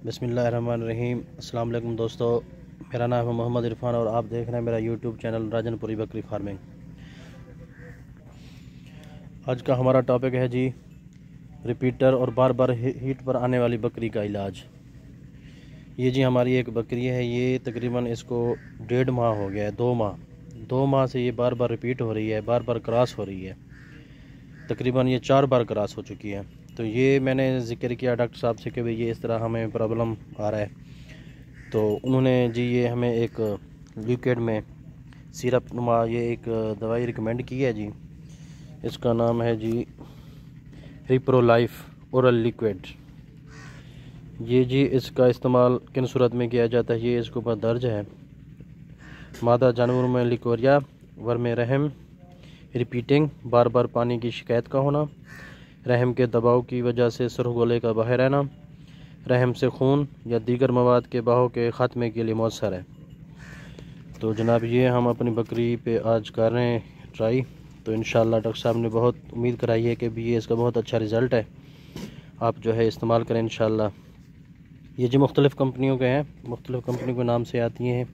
बिस्मिल्लाहिर्रहमानिर्रहीम। अस्सलाम वालेकुम दोस्तों, मेरा नाम है मोहम्मद इरफान और आप देख रहे हैं मेरा यूट्यूब चैनल राजनपुरी बकरी फार्मिंग। आज का हमारा टॉपिक है जी रिपीटर और बार बार हीट पर आने वाली बकरी का इलाज। ये जी हमारी एक बकरी है, ये तकरीबन इसको 1.5 माह हो गया है, 2 माह से ये बार बार रिपीट हो रही है, बार बार क्रॉस हो रही है। तकरीबन ये 4 बार क्रॉस हो चुकी है। तो ये मैंने ज़िक्र किया डॉक्टर साहब से कि भाई ये इस तरह हमें प्रॉब्लम आ रहा है। तो उन्होंने जी ये हमें एक लिक्विड में सिरप नुमा ये एक दवाई रिकमेंड की है जी। इसका नाम है जी रिप्रोलाइफ ओरल लिक्विड। ये जी इसका इस्तेमाल किन सूरत में किया जाता है, ये इसके ऊपर दर्ज है। मादा जानवरों में लिकोरिया, वर्म रहम, रिपीटिंग, बार बार पानी की शिकायत का होना, रहम के दबाव की वजह से सुर्ख गोले का बाहर रहना, रहम से खून या दीगर मवाद के बहाव के ख़ात्मे के लिए मौसर है। तो जनाब ये हम अपनी बकरी पे आज कर रहे हैं ट्राई। तो इंशाल्लाह डॉक्टर साहब ने बहुत उम्मीद कराई है कि भी ये इसका बहुत अच्छा रिज़ल्ट है, आप जो है इस्तेमाल करें इंशाल्लाह। ये जी मुख्तलिफ़ कंपनियों के हैं, मुख्तलिफ़ कंपनी के नाम से आती हैं।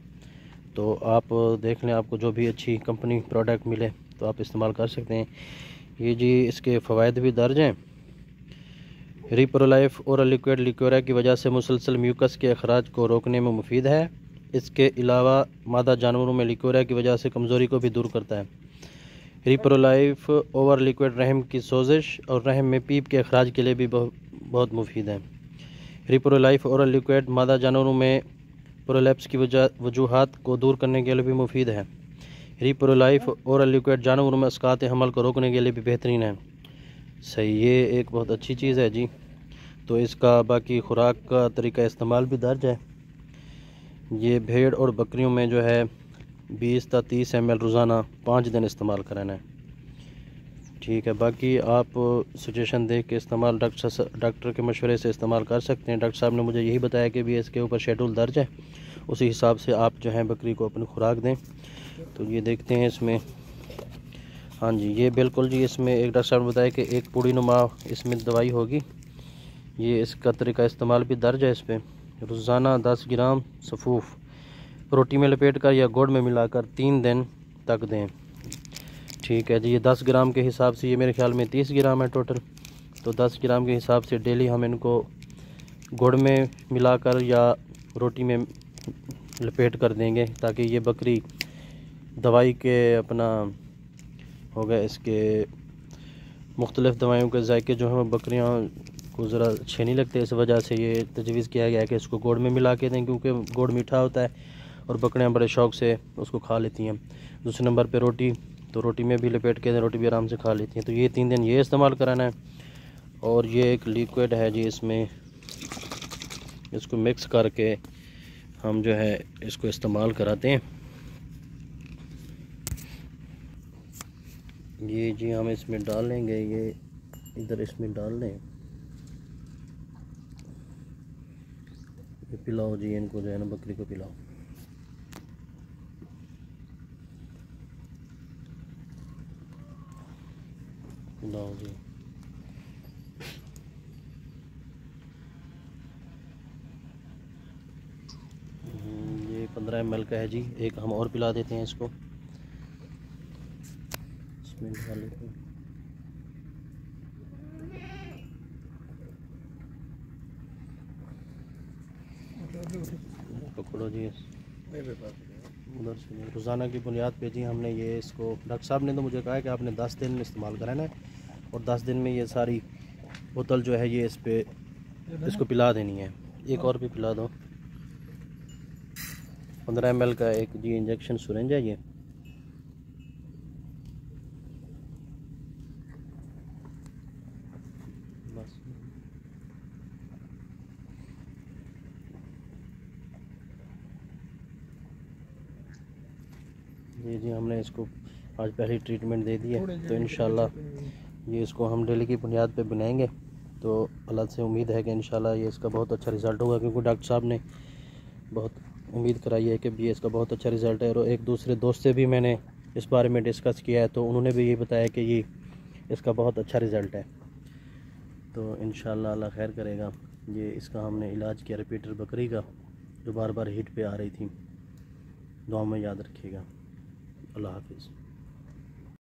तो आप देख लें, आपको जो भी अच्छी कंपनी प्रोडक्ट मिले तो आप इस्तेमाल कर सकते हैं। ये जी इसके फ़वाइद भी दर्ज हैं। रिप्रोलाइफ ओरल लिक्विड लिकोरिया की वजह से मुसलसल म्यूकस के अखराज को रोकने में मुफीद है। इसके अलावा मादा जानवरों में लिकोरिया की वजह से कमज़ोरी को भी दूर करता है। रिप्रोलाइफ ओवर लिक्विड रहम की सोजिश और रहम में पीप के अखराज के लिए भी बहुत मुफीद है। रिप्रोलाइफ ओरल लिक्विड मादा जानवरों में प्रोलैप्स की वजूहात को दूर करने के लिए भी मुफीद है। रिप्रोलाइफ ओरल लिक्विड जानवरों में अस्कात हमल को रोकने के लिए भी बेहतरीन है। सही, ये एक बहुत अच्छी चीज़ है जी। तो इसका बाकी खुराक का तरीका इस्तेमाल भी दर्ज है। ये भेड़ और बकरियों में जो है 20 से 30 ml रोज़ाना 5 दिन इस्तेमाल कराना है, ठीक है। बाकी आप सजेशन देख के इस्तेमाल डॉक्टर के मशवरे से इस्तेमाल कर सकते हैं। डॉक्टर साहब ने मुझे यही बताया कि भी इसके ऊपर शेड्यूल दर्ज है, उसी हिसाब से आप जो है बकरी को अपनी खुराक दें। तो ये देखते हैं इसमें, हाँ जी ये बिल्कुल जी, इसमें एक डॉक्टर साहब ने बताया कि एक पूड़ी नुमा इसमें दवाई होगी। ये इसका तरीका इस्तेमाल भी दर्ज है। इस पर रोज़ाना 10 ग्राम सफ़ूफ रोटी में लपेट कर या गुड़ में मिलाकर 3 दिन तक दें, ठीक है जी। ये 10 ग्राम के हिसाब से ये मेरे ख्याल में 30 ग्राम है टोटल। तो 10 ग्राम के हिसाब से डेली हम इनको गुड़ में मिलाकर या रोटी में लपेट कर देंगे, ताकि ये बकरी दवाई के अपना हो गए इसके मुख्तलिफ़ दवाइयों के जायके जो हैं बकरियां को ज़रा अच्छे नहीं लगते। इस वजह से ये तजवीज़ किया गया है कि इसको गुड़ में मिला के दें, क्योंकि गुड़ मीठा होता है और बकरियां बड़े शौक़ से उसको खा लेती हैं। दूसरे नंबर पे रोटी, तो रोटी में भी लपेट के दें, रोटी भी आराम से खा लेती हैं। तो ये 3 दिन ये इस्तेमाल कराना है। और ये एक लिक्विड है जी, इसमें इसको मिक्स करके हम जो है इसको इस्तेमाल कराते हैं। ये जी हम इसमें डाल लेंगे, ये इधर इसमें डाल लें। ये पिलाओ जी इनको, जो है ना बकरी को पिलाओ। पिलाओ जी। ये 15 ml का है जी। एक हम और पिला देते हैं इसको, इसमें डाल लेते हैं। पकड़ो जी उधर से। रोज़ाना की बुनियाद पे जी हमने ये इसको, डॉक्टर साहब ने तो मुझे कहा है कि आपने 10 दिन इस्तेमाल कराना है और 10 दिन में ये सारी बोतल जो है ये इस पे इसको पिला देनी है। एक और भी पिला दो। 15 ml का एक जी इंजेक्शन सिरिंज है ये। बस ये जी हमने इसको आज पहली ट्रीटमेंट दे दी है। तो इंशाल्लाह ये इसको हम डेली की बुनियाद पे बनाएंगे। तो अल्लाह से उम्मीद है कि इंशाल्लाह ये इसका बहुत अच्छा रिज़ल्ट होगा, क्योंकि डॉक्टर साहब ने बहुत उम्मीद कराई है कि भी इसका बहुत अच्छा रिज़ल्ट है। और एक दूसरे दोस्त से भी मैंने इस बारे में डिस्कस किया है, तो उन्होंने भी ये बताया कि ये इसका बहुत अच्छा रिज़ल्ट है। तो इंशाल्लाह अल्लाह खैर करेगा। ये इसका हमने इलाज किया रिपीटर बकरी का, जो बार बार हीट पे आ रही थी। दुआ में याद रखिएगा। अल्लाह हाफिज़।